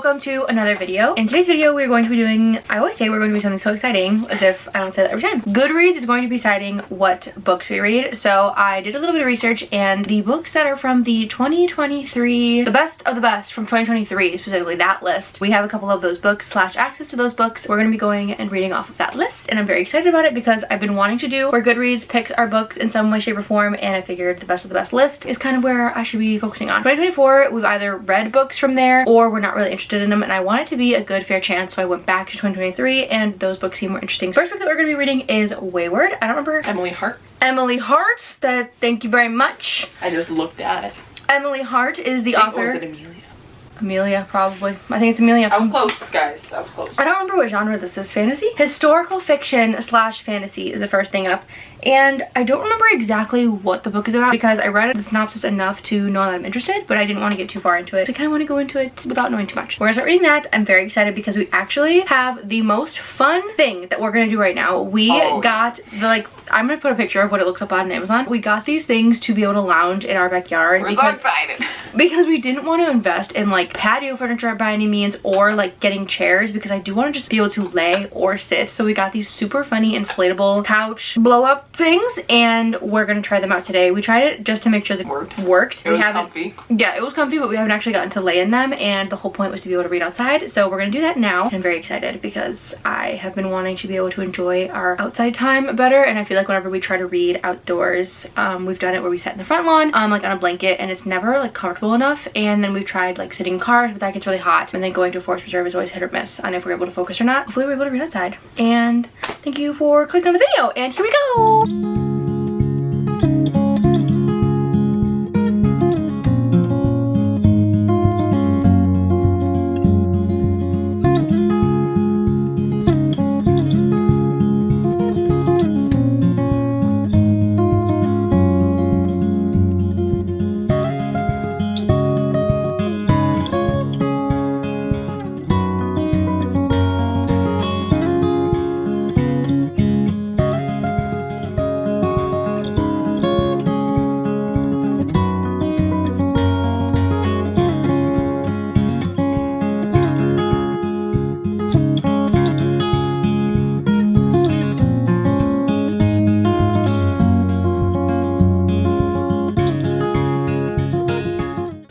welcome to another video. In today's video, we're going to be doing, I always say we're going to be something so exciting, as if I don't say that every time. Goodreads is going to be citing what books we read. So I did a little bit of research, and the books that are from the 2023, the best of the best from 2023, specifically that list, we have a couple of those books / access to those books. We're going to be going and reading off of that list, and I'm very excited about it because I've been wanting to do where Goodreads picks our books in some way, shape, or form, and I figured the best of the best list is kind of where I should be focusing on. 2024, we've either read books from there or we're not really interested in them, and I want it to be a good fair chance, so I went back to 2023 and those books seem more interesting. First book that we're going to be reading is Wayward. I don't remember. Emily Hart. Emily Hart. Thank you very much. I just looked at it. Emily Hart is the author. Or was it Amelia? Amelia, probably. I think it's Amelia. I was close, guys. I was close. I don't remember what genre this is. Fantasy? Historical fiction / fantasy is the first thing up. And I don't remember exactly what the book is about because I read the synopsis enough to know that I'm interested, but I didn't want to get too far into it. I kind of want to go into it without knowing too much. We're gonna start reading that. I'm very excited because we actually have the most fun thing that we're gonna do right now. We got the, I'm gonna put a picture of what it looks up on Amazon. We got these things to be able to lounge in our backyard. We're so excited. Because we didn't want to invest in patio furniture by any means, or getting chairs, because I do want to just be able to lay or sit. So we got these super funny inflatable couch blow up things, and we're gonna try them out today. We tried it just to make sure that it worked. It was comfy. Yeah, it was comfy, but we haven't actually gotten to lay in them, and the whole point was to be able to read outside. So we're gonna do that now. I'm very excited because I have been wanting to be able to enjoy our outside time better, and I feel like whenever we try to read outdoors, we've done it where we sat in the front lawn on a blanket, and it's never comfortable enough. And then we've tried sitting in cars, but that gets really hot, and then going to a forest preserve is always hit or miss on if we're able to focus or not. Hopefully we're able to read outside. And thank you for clicking on the video, and here we go.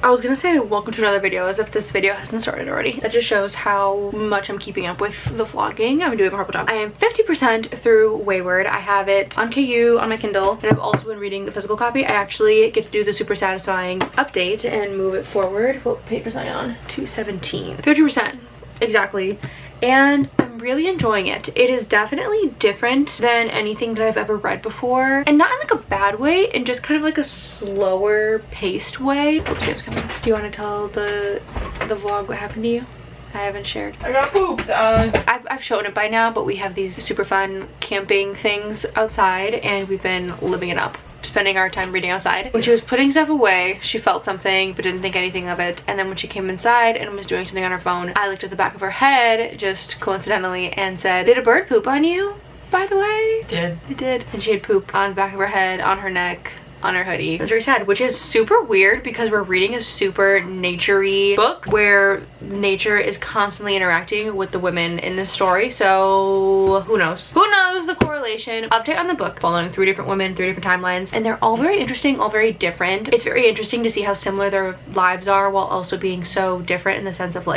I was gonna say welcome to another video as if this video hasn't started already. That just shows how much I'm keeping up with the vlogging. I'm doing a horrible job. I am 50% through Wayward. I have it on KU on my Kindle, and I've also been reading the physical copy. I actually get to do the super satisfying update and move it forward. What page was I on? 217. 50% exactly. And I'm really enjoying it. It is definitely different than anything that I've ever read before, and not in a bad way, in just kind of a slower paced way. Oops, it's coming. Do you want to tell the vlog what happened to you? I haven't shared. I got pooped. I've shown it by now, but we have these super fun camping things outside, and we've been living it up, spending our time reading outside. When she was putting stuff away, she felt something but didn't think anything of it, and then when she came inside and was doing something on her phone, I looked at the back of her head just coincidentally and said, "Did a bird poop on you, by the way?" It did. And she had poop on the back of her head, on her neck, on her hoodie. It was very sad, which is super weird because we're reading a super nature-y book where nature is constantly interacting with the women in this story. So who knows? Who knows the correlation? Update on the book, following 3 different women, 3 different timelines, and they're all very interesting, all very different. It's very interesting to see how similar their lives are while also being so different in the sense of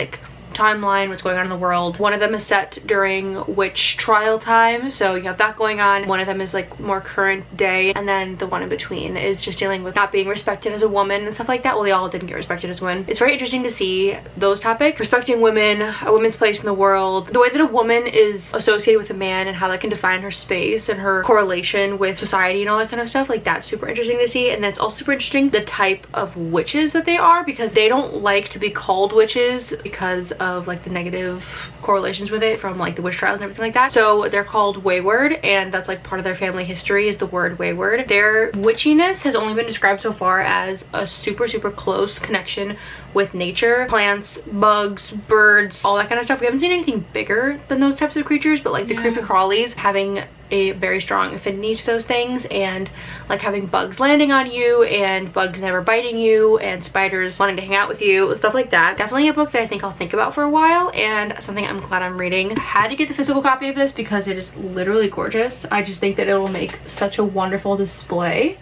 timeline, what's going on in the world. One of them is set during witch trial time, so you have that going on. One of them is more current day, and then the one in between is just dealing with not being respected as a woman and stuff like that. Well, they all didn't get respected as women. It's very interesting to see those topics, respecting women, a woman's place in the world, the way that a woman is associated with a man and how that can define her space and her correlation with society and all that kind of stuff. That's super interesting to see. And then it's also super interesting the type of witches that they are, because they don't like to be called witches because of the negative correlations with it from the witch trials and everything like that. So they're called Wayward, and that's part of their family history is the word Wayward. Their witchiness has only been described so far as a super close connection with nature, plants, bugs, birds, all that kind of stuff. We haven't seen anything bigger than those types of creatures, but the creepy crawlies having a very strong affinity to those things, and like having bugs landing on you and bugs never biting you and spiders wanting to hang out with you, stuff like that. Definitely a book that I think I'll think about for a while, and something I'm glad I'm reading. I had to get the physical copy of this because it is literally gorgeous. I just think that it will make such a wonderful display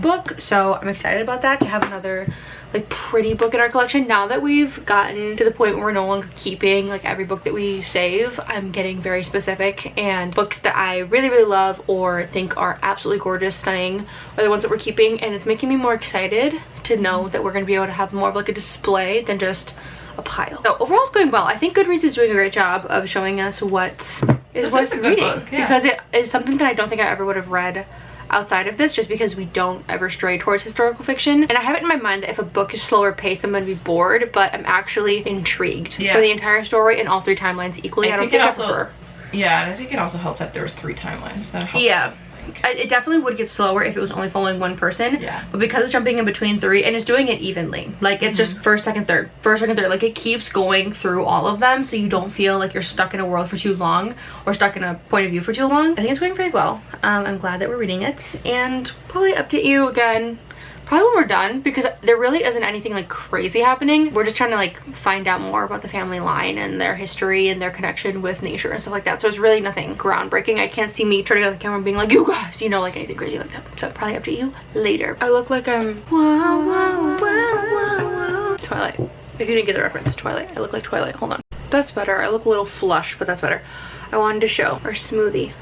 book, so I'm excited about that, to have another like pretty book in our collection. Now that we've gotten to the point where we're no longer keeping like every book that we save, I'm getting very specific, and books that I really love or think are absolutely gorgeous, stunning, are the ones that we're keeping, and it's making me more excited to know that we're going to be able to have more of like a display than just a pile. So overall it's going well. I think Goodreads is doing a great job of showing us what is worth reading, because it is something that I don't think I ever would have read outside of this, just because we don't ever stray towards historical fiction. And I have it in my mind that if a book is slower paced, I'm going to be bored, but I'm actually intrigued for the entire story and all 3 timelines equally. I don't think I prefer. Yeah, and I think it also helped that there was 3 timelines. That helped. Yeah. It definitely would get slower if it was only following one person, but because it's jumping in between 3 and it's doing it evenly, like it's just first, second, third, like it keeps going through all of them, so you don't feel like you're stuck in a world for too long or stuck in a point of view for too long. I think it's going pretty well. I'm glad that we're reading it, and probably update you again probably when we're done, because there really isn't anything like crazy happening. We're just trying to like find out more about the family line and their history and their connection with nature and stuff like that. So it's really nothing groundbreaking. I can't see me turning on the camera and being like, you guys, you know, like anything crazy like that. So I'll probably update you later. I look like I'm Twilight. If you didn't get the reference, Twilight. I look like Twilight. Hold on. That's better. I look a little flush, but that's better. I wanted to show our smoothie.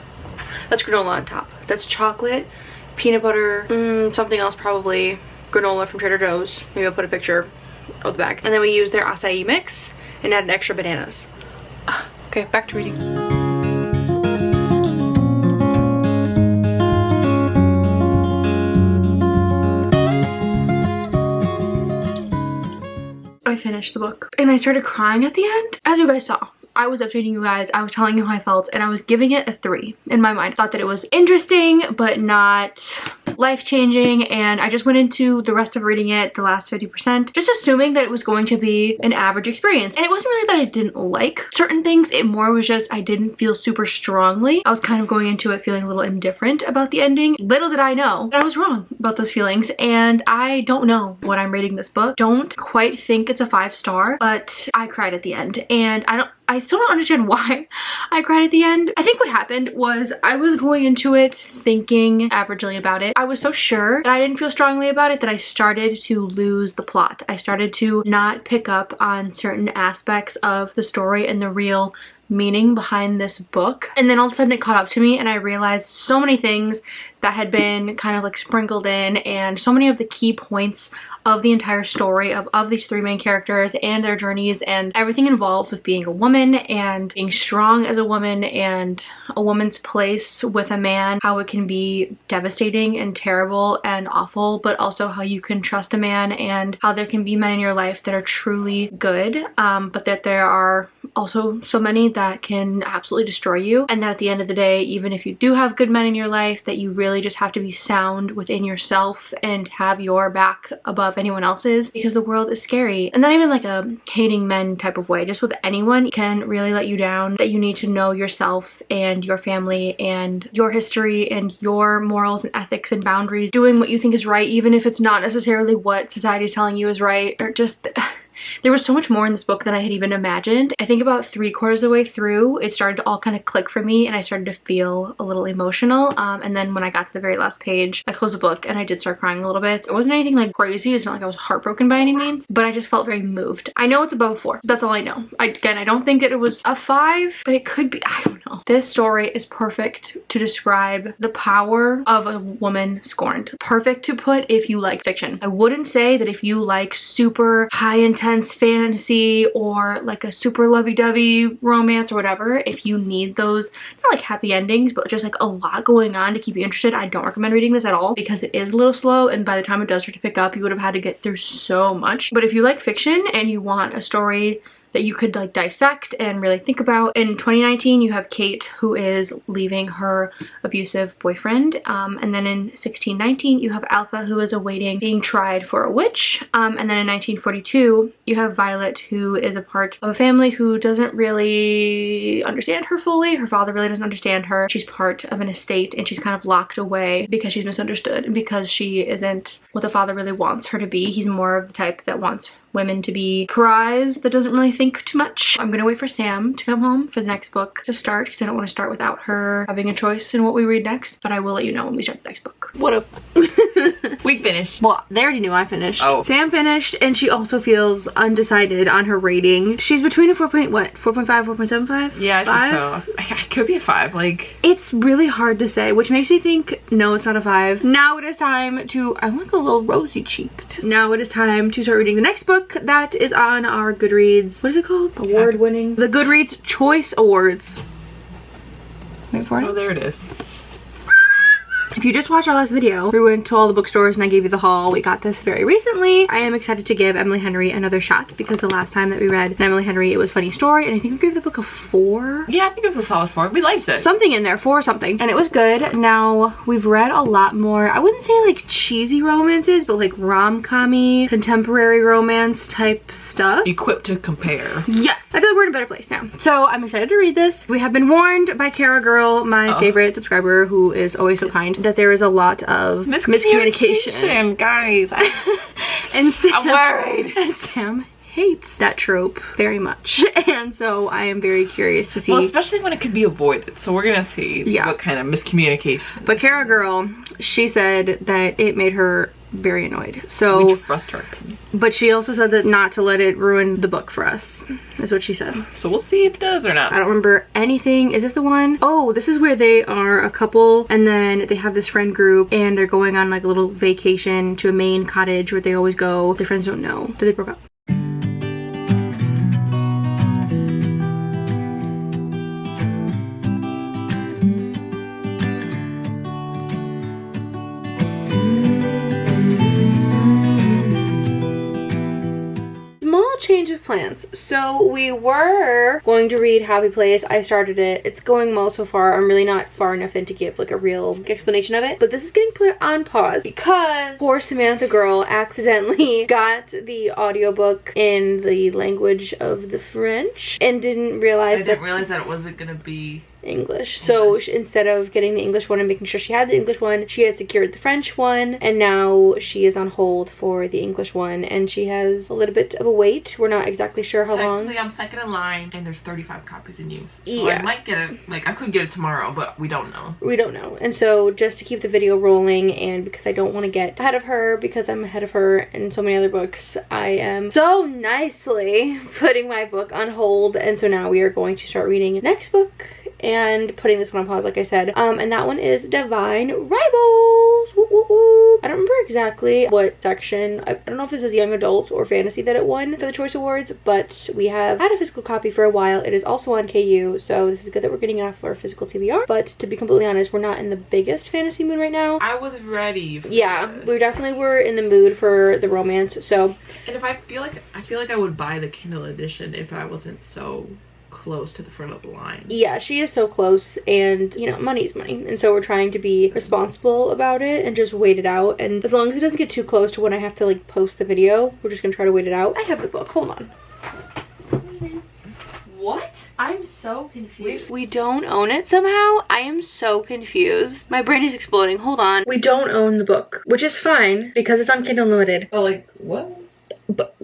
That's granola on top. That's chocolate, peanut butter, something else, probably granola from Trader Joe's. Maybe I'll put a picture of the bag. And then we use their acai mix and added extra bananas. Okay, back to reading. I finished the book and I started crying at the end. As you guys saw, I was updating you guys, I was telling you how I felt, and I was giving it a 3 in my mind. Thought that it was interesting, but not life-changing, and I just went into the rest of reading it, the last 50%, just assuming that it was going to be an average experience. And it wasn't really that I didn't like certain things, it more was just I didn't feel super strongly. I was kind of going into it feeling a little indifferent about the ending. Little did I know that I was wrong about those feelings, and I don't know what I'm rating this book. Don't quite think it's a 5-star, but I cried at the end, and I still don't understand why I cried at the end. I think what happened was I was going into it thinking averagely about it. I was so sure that I didn't feel strongly about it that I started to lose the plot. I started to not pick up on certain aspects of the story and the real meaning behind this book. And then all of a sudden it caught up to me, and I realized so many things that had been kind of like sprinkled in, and so many of the key points of the entire story of these 3 main characters and their journeys and everything involved with being a woman and being strong as a woman and a woman's place with a man, how it can be devastating and terrible and awful, but also how you can trust a man, and how there can be men in your life that are truly good, but that there are also so many that can absolutely destroy you, and that at the end of the day, even if you do have good men in your life, that you really just have to be sound within yourself and have your back above anyone else's, because the world is scary. And not even like a hating men type of way, just with anyone can really let you down, that you need to know yourself and your family and your history and your morals and ethics and boundaries, doing what you think is right even if it's not necessarily what society is telling you is right, or just there was so much more in this book than I had even imagined. I think about 3/4 of the way through, it started to all kind of click for me, and I started to feel a little emotional. And then when I got to the very last page, I closed the book and I did start crying a little bit. It wasn't anything like crazy. It's not like I was heartbroken by any means, but I just felt very moved. I know it's above a 4. That's all I know. Again, I don't think that it was a 5, but it could be. I don't know. This story is perfect to describe the power of a woman scorned. Perfect to put if you like fiction. I wouldn't say that if you like super high intense fantasy or like a super lovey-dovey romance or whatever, if you need those, not like happy endings, but just like a lot going on to keep you interested, I don't recommend reading this at all, because it is a little slow, and by the time it does start to pick up, you would have had to get through so much. But if you like fiction and you want a story that you could like dissect and really think about. In 2019, you have Kate, who is leaving her abusive boyfriend. And then in 1619, you have Alpha, who is awaiting being tried for a witch. And then in 1942, you have Violet, who is a part of a family who doesn't really understand her fully. Her father really doesn't understand her. She's part of an estate and she's kind of locked away because she's misunderstood and because she isn't what the father really wants her to be. He's more of the type that wants women to be prized, that doesn't really think too much. I'm gonna wait for Sam to come home for the next book to start because I don't want to start without her having a choice in what we read next, but I will let you know when we start the next book. What up? We finished. Well, they already knew I finished. Oh. Sam finished and she also feels undecided on her rating. She's between a 4.5, 4.75? Yeah, I think so. I could be a 5. Like, it's really hard to say, which makes me think, no, it's not a 5. Now it is time to, I'm like a little rosy cheeked. Now it is time to start reading the next book that is on our Goodreads. What is it called? Award winning. The Goodreads Choice Awards. Wait for it. Oh, there it is. If you just watched our last video, we went to all the bookstores and I gave you the haul. We got this very recently. I am excited to give Emily Henry another shot because the last time that we read Emily Henry, it was Funny Story, and I think we gave the book a 4. Yeah, I think it was a solid 4. We liked it. Something in there, 4 something. And it was good. Now, we've read a lot more, I wouldn't say like cheesy romances, but like rom-com-y, contemporary romance type stuff. Equipped to compare. Yes. I feel like we're in a better place now. So I'm excited to read this. We have been warned by Kara Girl, my favorite subscriber, who is always so kind, that there is a lot of miscommunication. Guys. And Sam, I'm worried. And Sam hates that trope very much. And so I am very curious to see. Well, especially when it could be avoided. So we're gonna see what kind of miscommunication. But Kara Girl, she said that it made her very annoyed. So we trust her. But she also said that not to let it ruin the book for us. That's what she said. So we'll see if it does or not. I don't remember anything. Is this the one? Oh, this is where they are a couple and then they have this friend group and they're going on like a little vacation to a Maine cottage where they always go. Their friends don't know that they broke up. Change of plans. So we were going to read Happy Place. I started it. It's going well so far. I'm really not far enough in to give like a real explanation of it, but this is getting put on pause because poor Samantha Girl accidentally got the audiobook in the language of the French and didn't realize that it wasn't gonna be English. So instead of getting the English one and making sure she had the English one, she had secured the French one, and now she is on hold for the English one, and she has a little bit of a wait. We're not exactly sure how long. Technically, I'm second in line, and there's 35 copies in use. So yeah. I might get it, like, I could get it tomorrow, but we don't know. We don't know. And so just to keep the video rolling, and because I don't want to get ahead of her, because I'm ahead of her in so many other books, I am so nicely putting my book on hold, and so now we are going to start reading the next book and putting this one on pause, like I said. And that one is Divine Rivals. Woo, woo, woo. I don't remember exactly what section. I don't know if this is young adults or fantasy that it won for the Choice Awards, but we have had a physical copy for a while. It is also on KU, so this is good that we're getting it off our physical TBR. But to be completely honest, we're not in the biggest fantasy mood right now. I was ready for this. We definitely were in the mood for the romance. So, and if I feel like I would buy the Kindle edition if I wasn't so close to the front of the line. Yeah, she is so close, and you know, money's money, and so we're trying to be responsible about it and just wait it out. And as long as it doesn't get too close to when I have to like post the video, we're just gonna try to wait it out. I have the book. Hold on. What? I'm so confused. We don't own it somehow. I am so confused. My brain is exploding. Hold on. We don't own the book, which is fine because it's on Kindle Unlimited. Oh, like what? But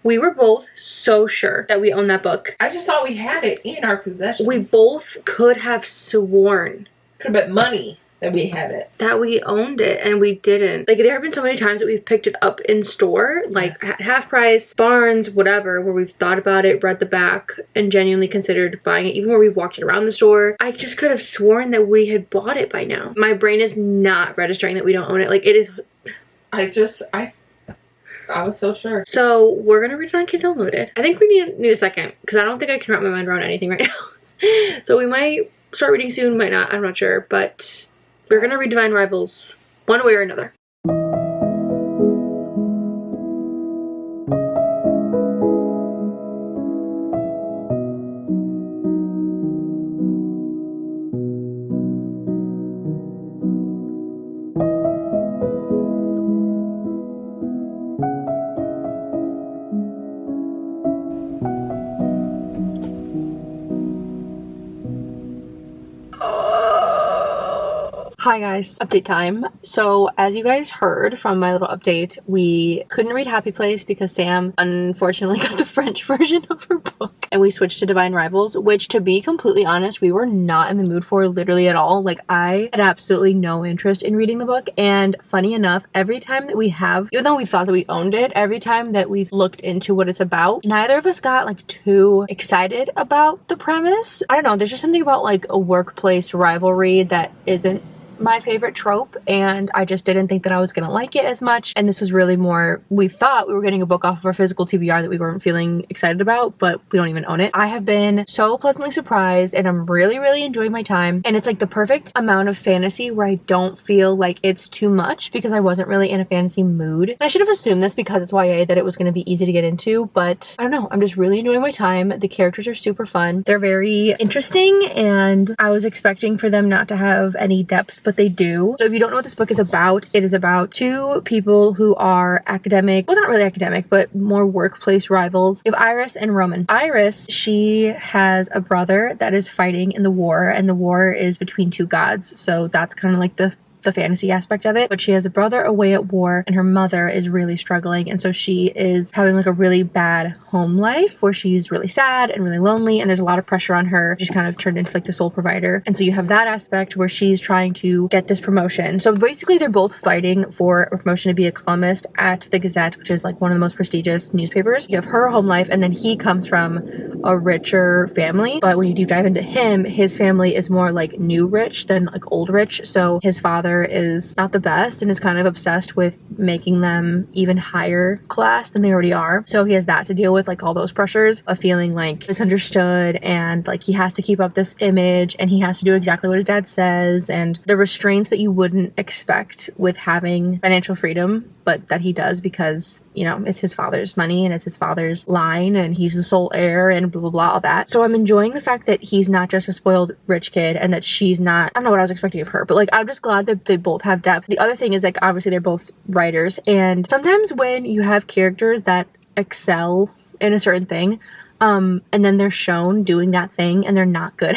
we were both so sure that we owned that book. I just thought we had it in our possession. We both could have sworn. Could have been money that we had it. That we owned it, and we didn't. Like, there have been so many times that we've picked it up in store, like Half Price, Barnes, whatever, where we've thought about it, read the back, and genuinely considered buying it, even where we've walked it around the store. I just could have sworn that we had bought it by now. My brain is not registering that we don't own it. Like, it is... I was so sure. So we're gonna read it on Kindle Unlimited. I think we need a second because I don't think I can wrap my mind around anything right now. So we might start reading soon, might not, I'm not sure. But we're gonna read Divine Rivals one way or another. Hi guys, update time. So as you guys heard from my little update, we couldn't read Happy Place because Sam unfortunately got the French version of her book and we switched to Divine Rivals, which to be completely honest, we were not in the mood for literally at all. Like I had absolutely no interest in reading the book, and funny enough, every time that we have, even though we thought that we owned it, every time that we've looked into what it's about, neither of us got like too excited about the premise. I don't know, there's just something about like a workplace rivalry that isn't my favorite trope, and I just didn't think that I was gonna like it as much. And this was really more, we thought we were getting a book off of our physical TBR that we weren't feeling excited about, but we don't even own it. I have been so pleasantly surprised and I'm really enjoying my time, and it's like the perfect amount of fantasy where I don't feel like it's too much because I wasn't really in a fantasy mood. And I should have assumed this because it's YA that it was gonna be easy to get into, but I don't know, I'm just really enjoying my time. The characters are super fun, they're very interesting, and I was expecting for them not to have any depth, but they do. So if you don't know what this book is about, it is about two people who are academic, well not really academic, but more workplace rivals. You have Iris and Roman. Iris, she has a brother that is fighting in the war, and the war is between two gods, so that's kind of like the fantasy aspect of it. But she has a brother away at war and her mother is really struggling, and so she is having like a really bad home life where she's really sad and really lonely, and there's a lot of pressure on her. She's kind of turned into like the sole provider, and so you have that aspect where she's trying to get this promotion. So basically they're both fighting for a promotion to be a columnist at the Gazette, which is like one of the most prestigious newspapers. You have her home life, and then he comes from a richer family, but when you deep dive into him, his family is more like new rich than like old rich. So his father is not the best and is kind of obsessed with making them even higher class than they already are. So he has that to deal with, like all those pressures of feeling like misunderstood, and like he has to keep up this image and he has to do exactly what his dad says, and the restraints that you wouldn't expect with having financial freedom, but that he does because, you know, it's his father's money and it's his father's line and he's the sole heir and blah, blah, blah, all that. So I'm enjoying the fact that he's not just a spoiled rich kid and that she's not, I don't know what I was expecting of her, but like, I'm just glad that they both have depth. The other thing is like, obviously they're both writers, and sometimes when you have characters that excel in a certain thing, and then they're shown doing that thing and they're not good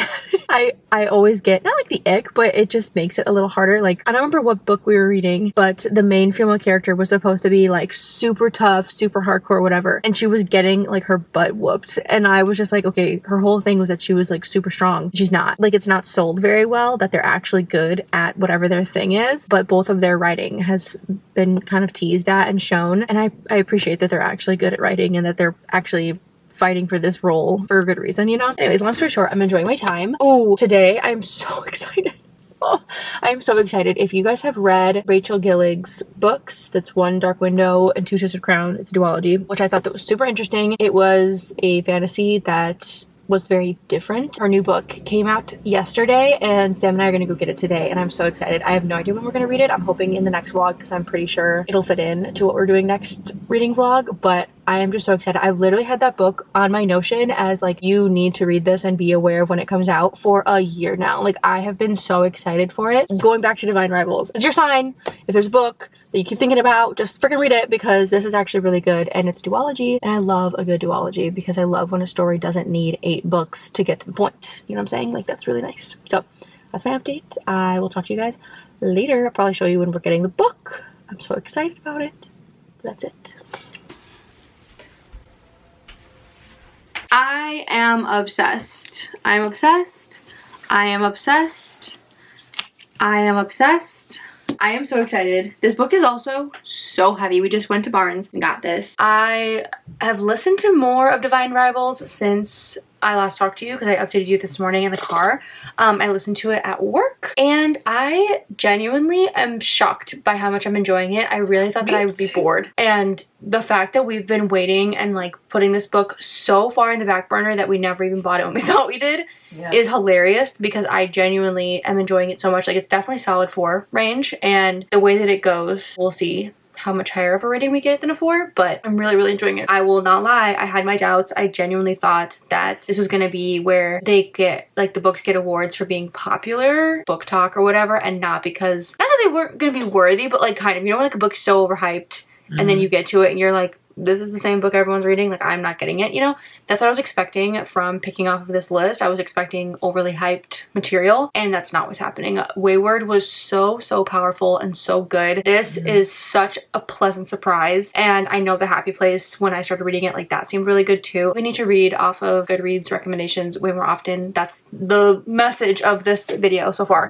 at it, I always get, not like the ick, but it just makes it a little harder. Like, I don't remember what book we were reading, but the main female character was supposed to be like super tough, super hardcore, whatever, and she was getting like her butt whooped, and I was just like, okay, her whole thing was that she was like super strong. She's not. Like, it's not sold very well that they're actually good at whatever their thing is, but both of their writing has been kind of teased at and shown, and I appreciate that they're actually good at writing and that they're actually fighting for this role for a good reason, you know? Anyways, long story short, I'm enjoying my time. Oh, today I'm so excited. Oh, I'm so excited. If you guys have read Rachel Gillig's books, that's One Dark Window and Two Twisted Crown, it's a duology, which I thought that was super interesting. It was a fantasy that was very different. Her new book came out yesterday and Sam and I are gonna go get it today, and I'm so excited. I have no idea when we're gonna read it. I'm hoping in the next vlog because I'm pretty sure it'll fit in to what we're doing next reading vlog, but I am just so excited. I've literally had that book on my Notion as like, you need to read this and be aware of when it comes out for a year now. Like, I have been so excited for it. Going back to Divine Rivals, it's your sign. If there's a book that you keep thinking about, just freaking read it, because this is actually really good and it's duology, and I love a good duology because I love when a story doesn't need 8 books to get to the point. You know what I'm saying? Like, that's really nice. So that's my update. I will talk to you guys later. I'll probably show you when we're getting the book. I'm so excited about it. That's it. I am obsessed. I'm obsessed. I am obsessed. I am obsessed. I am so excited. This book is also so heavy. We just went to Barnes and got this. I have listened to more of Divine Rivals since I last talked to you, because I updated you this morning in the car. I listened to it at work and I genuinely am shocked by how much I'm enjoying it. I really thought that I would be bored, and the fact that we've been waiting and like putting this book so far in the back burner that we never even bought it when we thought we did is hilarious, because I genuinely am enjoying it so much. Like, it's definitely solid 4 range, and the way that it goes, we'll see how much higher of a rating we get than a 4, but I'm really enjoying it. I will not lie, I had my doubts. I genuinely thought that this was gonna be where they get, like, the books get awards for being popular, book talk or whatever, and not because, not that they weren't gonna be worthy, but like kind of, you know, when like a book's so overhyped and then you get to it and you're like, this is the same book everyone's reading. Like, I'm not getting it, you know? That's what I was expecting from picking off of this list. I was expecting overly hyped material, and that's not what's happening. Wayward was so powerful and so good. This is such a pleasant surprise, and I know The Happy Place, when I started reading it, like, that seemed really good too. We need to read off of Goodreads recommendations way more often. That's the message of this video so far.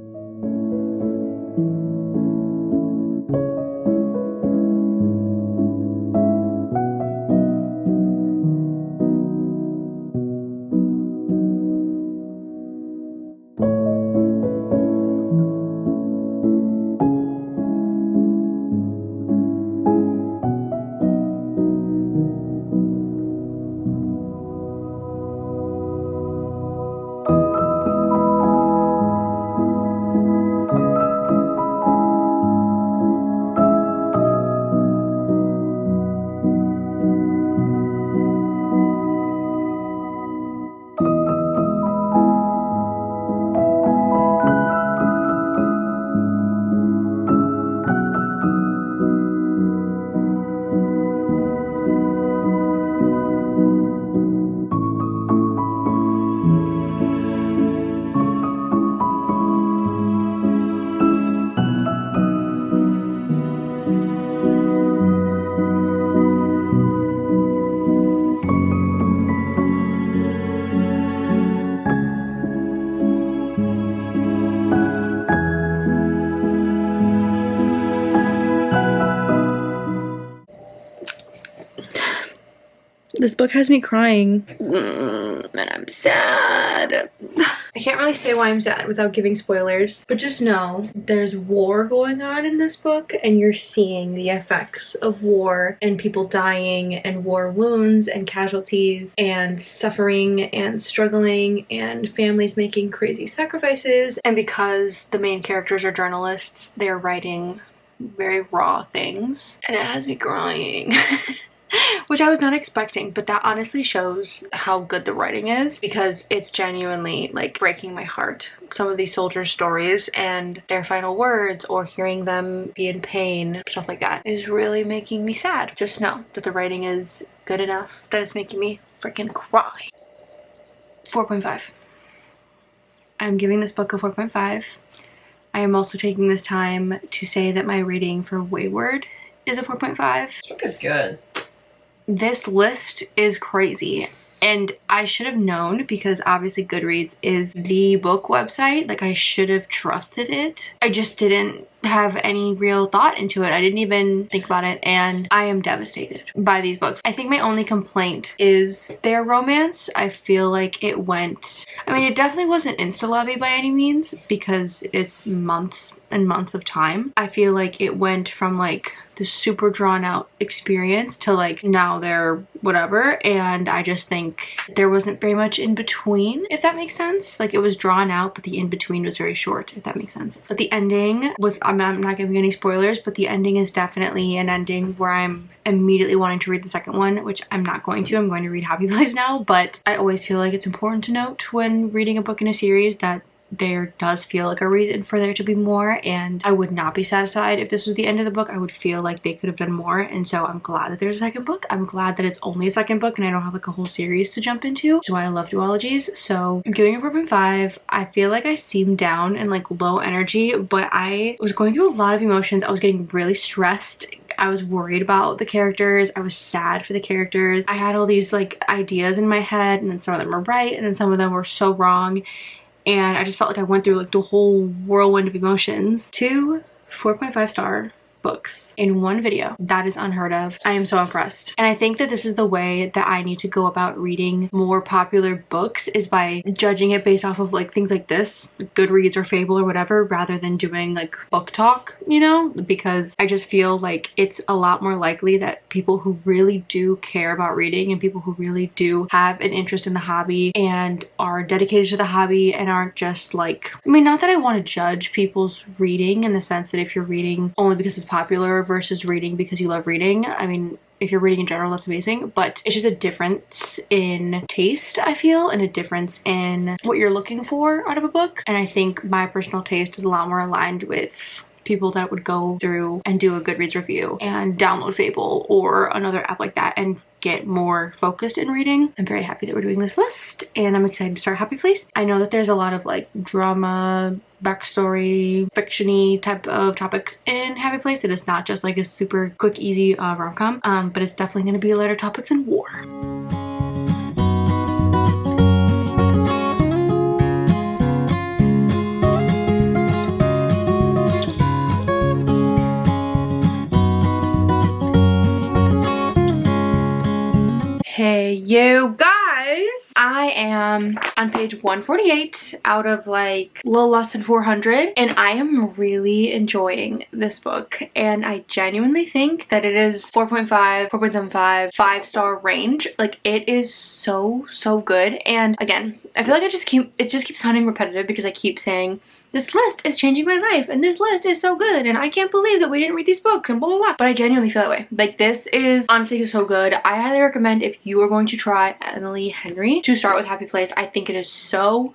This book has me crying, and I'm sad. I can't really say why I'm sad without giving spoilers, but just know there's war going on in this book, and you're seeing the effects of war and people dying and war wounds and casualties and suffering and struggling and families making crazy sacrifices. And because the main characters are journalists, they're writing very raw things, and it has me crying. Which I was not expecting, but that honestly shows how good the writing is, because it's genuinely like breaking my heart. Some of these soldiers' stories and their final words, or hearing them be in pain, stuff like that, is really making me sad. Just know that the writing is good enough that it's making me freaking cry. 4.5. I'm giving this book a 4.5. I am also taking this time to say that my rating for Wayward is a 4.5. This book is good. This list is crazy, and I should have known, because obviously Goodreads is the book website. Like, I should have trusted it. I just didn't have any real thought into it. I didn't even think about it, and I am devastated by these books. I think my only complaint is their romance. I feel like it went, I mean, it definitely wasn't insta-lobby by any means, because it's months and months of time. I feel like it went from like this super drawn out experience to like now they're whatever, and I just think there wasn't very much in between, if that makes sense. Like, it was drawn out, but the in between was very short, if that makes sense. But the ending with, I'm not giving any spoilers, but the ending is definitely an ending where I'm immediately wanting to read the second one, which I'm not going to. I'm going to read Happy Place now, but I always feel like it's important to note when reading a book in a series that there does feel like a reason for there to be more, and I would not be satisfied if this was the end of the book. I would feel like they could have done more, and so I'm glad that there's a second book. I'm glad that it's only a second book and I don't have like a whole series to jump into. That's why I love duologies. So I'm giving it 4.5. I feel like I seemed down and like low energy, but I was going through a lot of emotions. I was getting really stressed. I was worried about the characters. I was sad for the characters. I had all these like ideas in my head, and then some of them were right and then some of them were so wrong. And I just felt like I went through like the whole whirlwind of emotions. 2 4.5 star books in one video. That is unheard of. I am so impressed. And I think that this is the way that I need to go about reading more popular books, is by judging it based off of like things like this, Goodreads or Fable or whatever, rather than doing like book talk, you know? Because I just feel like it's a lot more likely that people who really do care about reading and people who really do have an interest in the hobby and are dedicated to the hobby and aren't just like, I mean, not that I want to judge people's reading in the sense that if you're reading only because it's popular versus reading because you love reading, I mean, if you're reading in general, that's amazing, but it's just a difference in taste, I feel, and a difference in what you're looking for out of a book. And I think my personal taste is a lot more aligned with people that would go through and do a Goodreads review and download Fable or another app like that and get more focused in reading. I'm very happy that we're doing this list, and I'm excited to start Happy Place. I know that there's a lot of like drama, backstory, fiction-y type of topics in Happy Place. It is not just like a super quick, easy rom-com, but it's definitely going to be a lighter topic than war. Hey you guys! I am on page 148 out of like a little less than 400, and I am really enjoying this book, and I genuinely think that it is 4.5, 4.75, 5-star range. Like, it is so good. And again, I feel like it just keeps sounding repetitive because I keep saying this list is changing my life and this list is so good and I can't believe that we didn't read these books and blah blah blah, but I genuinely feel that way. Like, this is honestly so good. I highly recommend, if you are going to try Emily Henry, to start with Happy Place. I think it is so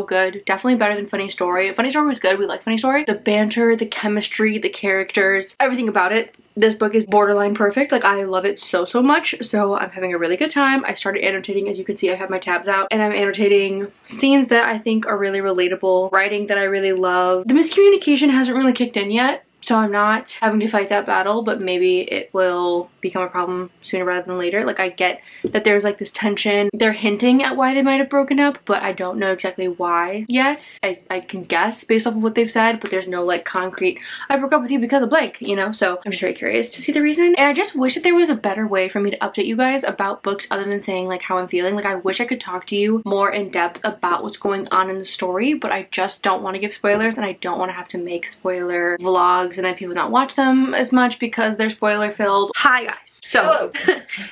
good. Definitely better than Funny Story. Funny Story was good. We like Funny Story. The banter, the chemistry, the characters, everything about it. This book is borderline perfect. Like, I love it so much. So I'm having a really good time. I started annotating. As you can see, I have my tabs out, and I'm annotating scenes that I think are really relatable, writing that I really love. The miscommunication hasn't really kicked in yet, so I'm not having to fight that battle, but maybe it will become a problem sooner rather than later. Like, I get that there's like this tension. They're hinting at why they might have broken up, but I don't know exactly why yet. I can guess based off of what they've said, but there's no like concrete, I broke up with you because of blank, you know? So I'm just very curious to see the reason. And I just wish that there was a better way for me to update you guys about books other than saying like how I'm feeling. Like, I wish I could talk to you more in depth about what's going on in the story, but I just don't want to give spoilers, and I don't want to have to make spoiler vlogs and then people not watch them as much because they're spoiler filled. Hi guys. So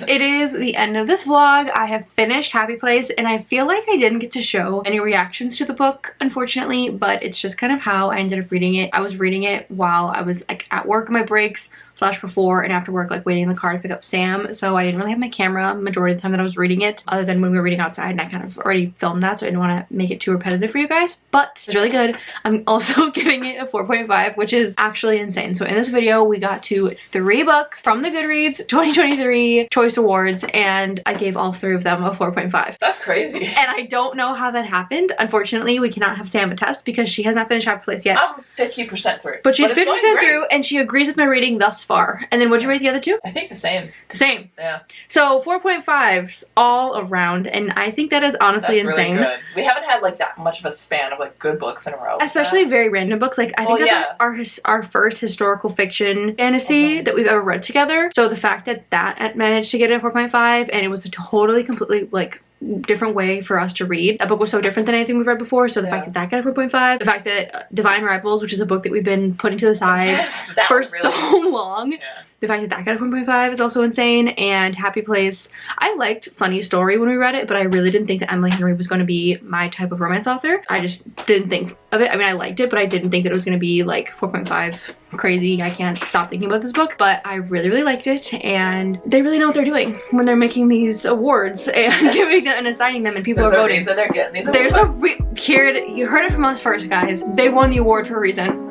it is the end of this vlog. I have finished Happy Place, and I feel like I didn't get to show any reactions to the book, unfortunately, but it's just kind of how I ended up reading it. I was reading it while I was like at work on my breaks / before and after work, like waiting in the car to pick up Sam, so I didn't really have my camera majority of the time that I was reading it, other than when we were reading outside, and I kind of already filmed that, so I didn't want to make it too repetitive for you guys, but it's really good. I'm also giving it a 4.5, which is actually insane. So in this video, we got to 3 books from the Goodreads 2023 Choice Awards, and I gave all 3 of them a 4.5. That's crazy. And I don't know how that happened. Unfortunately, we cannot have Sam attest because she has not finished Happy Place yet. I'm 50% through. But she's 50% through, and she agrees with my rating thus far. And then what'd you rate the other 2? I think the same. The same. Yeah. So 4.5s all around, and I think that is honestly insane. Really good. We haven't had like that much of a span of like good books in a row. Especially very random books. Like, I think that's our first historical fiction fantasy that we've ever read together. So the fact that that managed to get a 4.5, and it was a totally, completely like different way for us to read. That book was so different than anything we've read before, so the fact that that got a 4.5, the fact that Divine Rivals, which is a book that we've been putting to the side for so long, the fact that that got a 4.5 is also insane. And Happy Place, I liked Funny Story when we read it, but I really didn't think that Emily Henry was going to be my type of romance author. I just didn't think of it. I mean, I liked it, but I didn't think that it was going to be like 4.5 crazy. I can't stop thinking about this book, but I really liked it, and they really know what they're doing when they're making these awards and giving them and assigning them, and people are voting. There's a reason they're getting these There's awards. Here, you heard it from us first, guys. They won the award for a reason.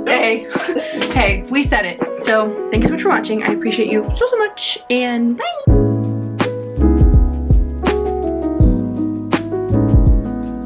Hey, we said it. So thank you so much for watching. I appreciate you so much, and bye.